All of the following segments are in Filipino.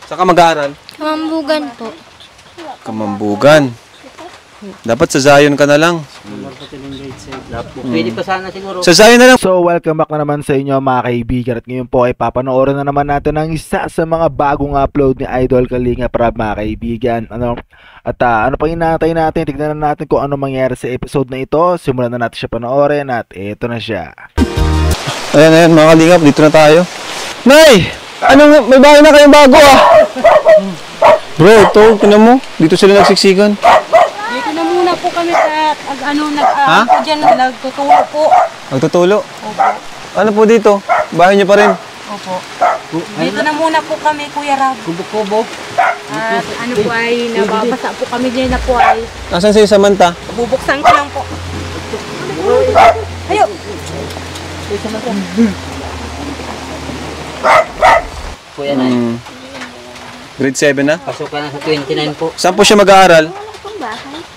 Saan ka mag-aaral? Kamambugan po. Kamambugan. Dapat sa Zion ka na lang. Pwede pa sana siguro. Sa Zion na lang. So welcome back na naman sa inyo mga kaibigan. At ngayon po ay papanoorin na naman natin ang isa sa mga bagong upload ni Idol Kalinga Prab mga kaibigan. Ano pang inaantay natin? Tignan na natin kung ano mangyari sa episode na ito. Simulan na natin siya panoorin at ito na siya. Ayan mga kalingap, dito na tayo. Nay! May bahay na kayong bago Bro, ito, tinan mo. Dito sila nagsiksikan. Dito na muna po kami sa nagtutulo po. Nagtutulo? Opo. Ano po dito? Bahay niyo pa rin? Opo. Dito na muna po kami, Kuya Rab. Kubo-kubo. At ano po ay nababasa po kami dyan na po ay Nasaan si Samantha? bubuksan ko lang po. Ayo! Kuya na. Grade 7 na? Pasok ka na sa 29 po. Saan po siya mag-aaral?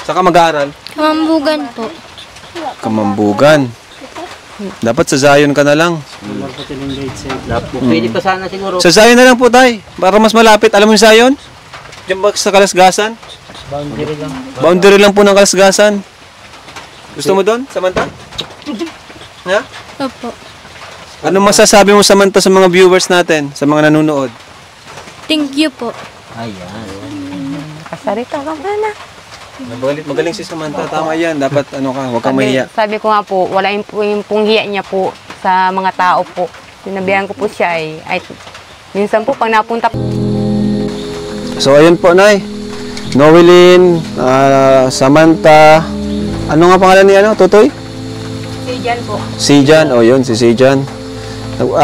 Saan ka mag-aaral? Kamambugan po. Kamambugan. Dapat sa Zion ka na lang. Pwede pa sana siguro. Sa Zion na lang po tayo. Para mas malapit. Alam mo yung Zion? Diyan ba sa Kalasgasan? Boundary lang. Boundary lang po ng Kalasgasan. Gusto mo doon, Samantha? Ha? Opo. Ano masasabi mo, Samantha, sa mga viewers natin? Sa mga nanonood? Thank you po. Ayan. Kasarita ka ba na? Magaling si Samantha. Tama yan. Dapat huwag kang mahiya. Sabi ko nga po, wala yung pong hiya niya po sa mga tao po. Sinabihan ko po siya ay minsan po pag napunta po. So, ayun po, Nay. Noelyn, Samantha. Ano nga pangalan ni Tutoy? Si Jan po. Si Jan. O, yun, si Jan.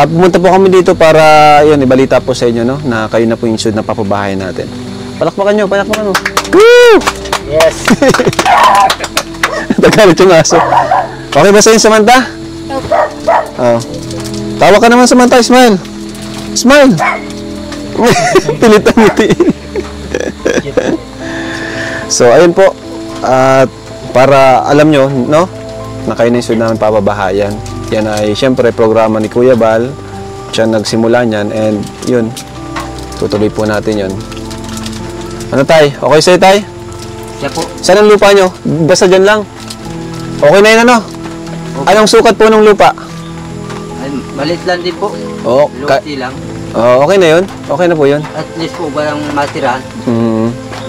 Pumunta po kami dito para, yun, ibalita po sa inyo, no? Na kayo na po yung sunod na papabahay natin. Palakpakan nyo. Woo! Yes. Nagalit yung aso. Okay ba sa'yo, Samantha? Opo. Oh. Tawa ka naman, Samantha. Smile. Smile. Pilit ang ngitiin. So, ayun po. At para alam nyo, no? Na kayo na yung sunod namin papabahayan. Yan ay, syempre, programa ni Kuya Bal. Siya nagsimula niyan. And, yun. Tutuloy po natin yun. Ano, Tay? Okay sa'yo, Tay? Siya po. Saan ang lupa nyo? Basta dyan lang. Okay na yun, ano? Anong sukat po ng lupa? Ay, malit lang din po. Oo. Luti lang. Okay na yun? Okay na po yun? At least po walang matirahan.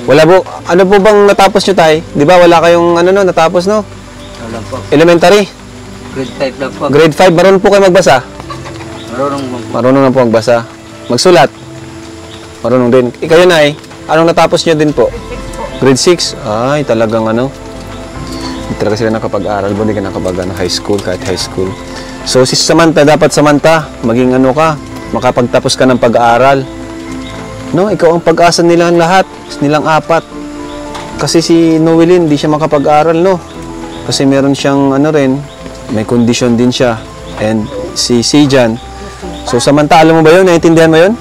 Wala po. Ano po bang natapos nyo, Tay? Di ba wala kayong natapos, no? Wala po. Elementary? Grade 5 lang po. Grade 5, marunong po kayo magbasa? Marunong mo po. Marunong na po magbasa. Magsulat? Marunong din. Ikayo, Nay? Anong natapos nyo din po? Grade 6? Ay, talagang hindi talaga sila nakapag-aral. Hindi ka nakapag high school, kahit high school. So, si Samantha, dapat Samantha, maging makapagtapos ka ng pag-aaral. No, ikaw ang pag-asa nilang lahat, nilang apat. Kasi si Noelyn, hindi siya makapag-aral, no? Kasi meron siyang, may kondisyon din siya. And si Jan. So, Samantha, alam mo ba yun? Naiintindihan mo yun?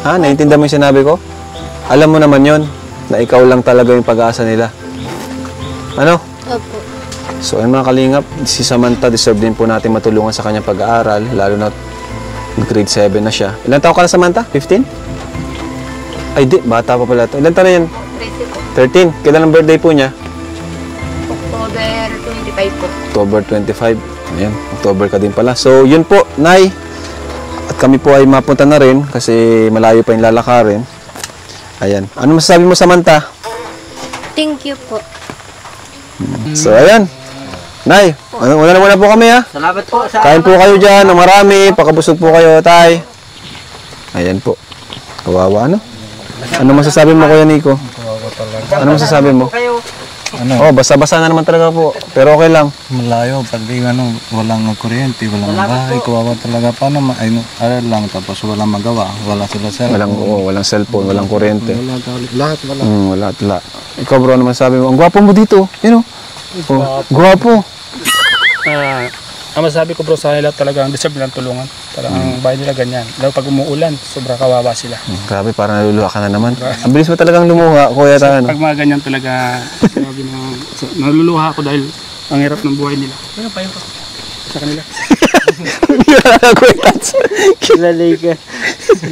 Ha? Naiintindihan mo yung sinabi ko? Alam mo naman yun, na ikaw lang talaga yung pag-asa nila. Ano? Opo. So, ayun mga kalingap, si Samantha, deserve din po natin matulungan sa kanyang pag-aaral, lalo na grade 7 na siya. Ilan taon ka na, Samantha? 15? Ay, di. Bata pa pala ito. Ilan taon na yan? 13. Kailan ang birthday po niya? October 25 po. October 25. Ayan, October ka din pala. So, yun po, Nay. At kami po ay mapunta na rin kasi malayo pa yung lalakarin. Ayan. Ano masasabi mo, Samantha? Thank you po. So, ayan. Nay, una na muna po kami, ha? Salamat po sa Kain po kayo dyan, ng marami. Pakabusog po kayo, Tay. Ayan po. Kawawa, ano? Ano masasabi mo, Kuya Nico? Ano masasabi mo? kayo. Oh, basta-basta na naman talaga po. Pero okay lang. Malayo, pag walang kuryente, walang bahay, kawawa talaga. Paano aral lang, tapos walang magawa, wala sila cellphone. Walang cellphone, walang kuryente. Lahat, wala. Wala. Ikaw, bro, ano masasabi mo? Ang gwapo mo dito. You know? Oh, gwapo. Ang masasabi ko bro sa kanila talagang deserve nilang tulungan. Talagang bahay nila ganyan. Lalo pag umuulan, sobra kawawa sila. Grabe, parang naluluha ka na naman. Ang bilis mo talagang lumuha, Kuya Tan. Pag mga ganyan talaga, sabi na, naluluha ako dahil ang hirap ng buhay nila. Ano pa yun ko sa kanila? Lalay ka.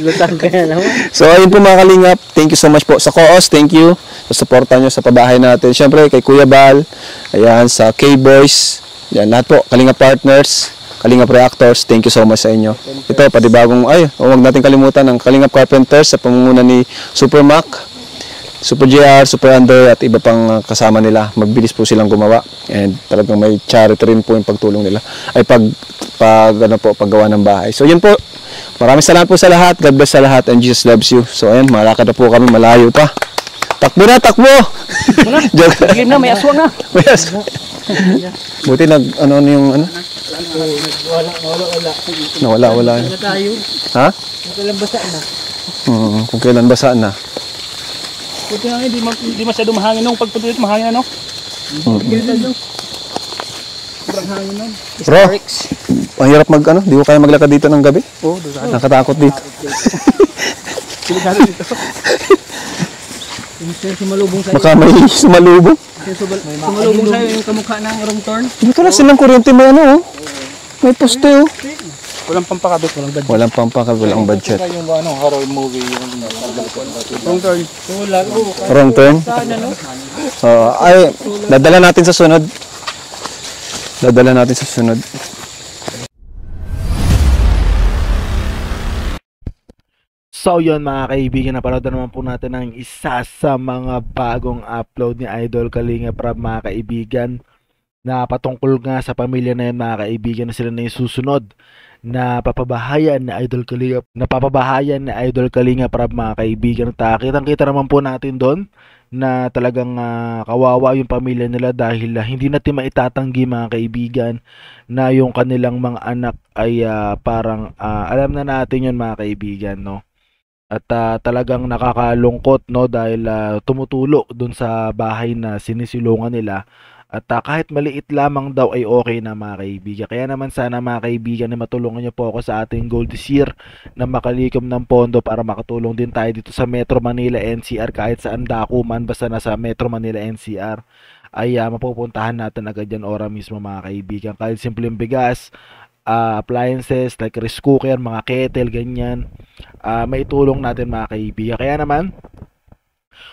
Lutang ka na naman. So ayun po mga kalingap, thank you so much po sa Koos, thank you sa suporta nyo sa pabahay natin. Siyempre kay Kuya Bal, ayan, sa K-Boys, yan lahat po, Kalingap Partners, Kalingap Reactors, thank you so much sa inyo. Ito, panibagong, huwag natin kalimutan ang Kalingap Carpenters sa pamumuno ni Super Mac, Super JR, Super Under at iba pang kasama nila. Magbilis po silang gumawa and talagang may charity rin po yung pagtulong nila ay paggawa ng bahay. So yun po, maraming salamat po sa lahat, God bless sa lahat and Jesus loves you. So ayan, malakad na po kami, malayo pa. Takbo na, takbo! Joke. Game na, may aswang na. May aswang. Buti ano yung ano? Nawala. Ha? Kailan basa na? Kung kailan basa na. Buti nga hindi masyado mahangin nung pagpunta dito mahangin ano? Sobrang hangin nun. Bro, ang hirap di ko kaya maglakad dito ng gabi. Oo, Nakatakot dito. delikado dito. Sumalubong sa'yo. Baka may sumalubong. Sumalubong sa'yo yung kamukha ng wrong turn. Dito lang silang kuryente may may poste Walang pampakabit, walang budget. Walang pampakal, walang budget. Yung horror movie yung Wrong turn. Wrong turn? Ay, dadala natin sa sunod. So yun mga kaibigan, napanood na naman po natin ang isa sa mga bagong upload ni Idol Kalinga Prab mga kaibigan, na patungkol nga sa pamilya na yun mga kaibigan, na sila na yung susunod na papabahayan ni Idol Kalinga Prab mga kaibigan. Kitang-kita naman po natin doon na talagang kawawa yung pamilya nila dahil hindi natin maitatanggi mga kaibigan na yung kanilang mga anak ay parang alam na natin yun mga kaibigan, no? At talagang nakakalungkot, no, dahil tumutulo dun sa bahay na sinisilungan nila. At kahit maliit lamang daw ay okay na mga kaibigan. Kaya naman sana mga kaibigan na matulungan niyo po ako sa ating goal this year na makalikom ng pondo para makatulong din tayo dito sa Metro Manila NCR. Kahit saan dako man, basta nasa Metro Manila NCR ay mapupuntahan natin agad yan ora mismo mga kaibigan. Kahit simpleng bigas, appliances like rice cooker, mga kettle, ganyan, may tulong natin mga kaibigan. Kaya naman,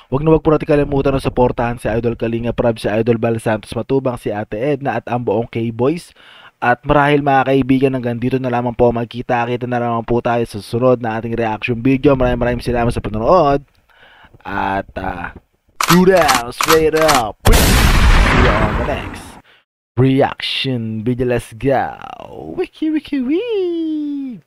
wag po natin kalimutan na suportahan si Idol Kalinga Prab, si Idol Bal Santos Matubang, si Ate Edna at ang buong K-Boys. At marahil mga kaibigan, hanggang dito na lamang po, magkita-kita na lamang po tayo sa susunod na ating reaction video. Maraming salamat sa panonood. At do down, straight up. See you on the next reaction video. Let's go. Wiki wiki wee.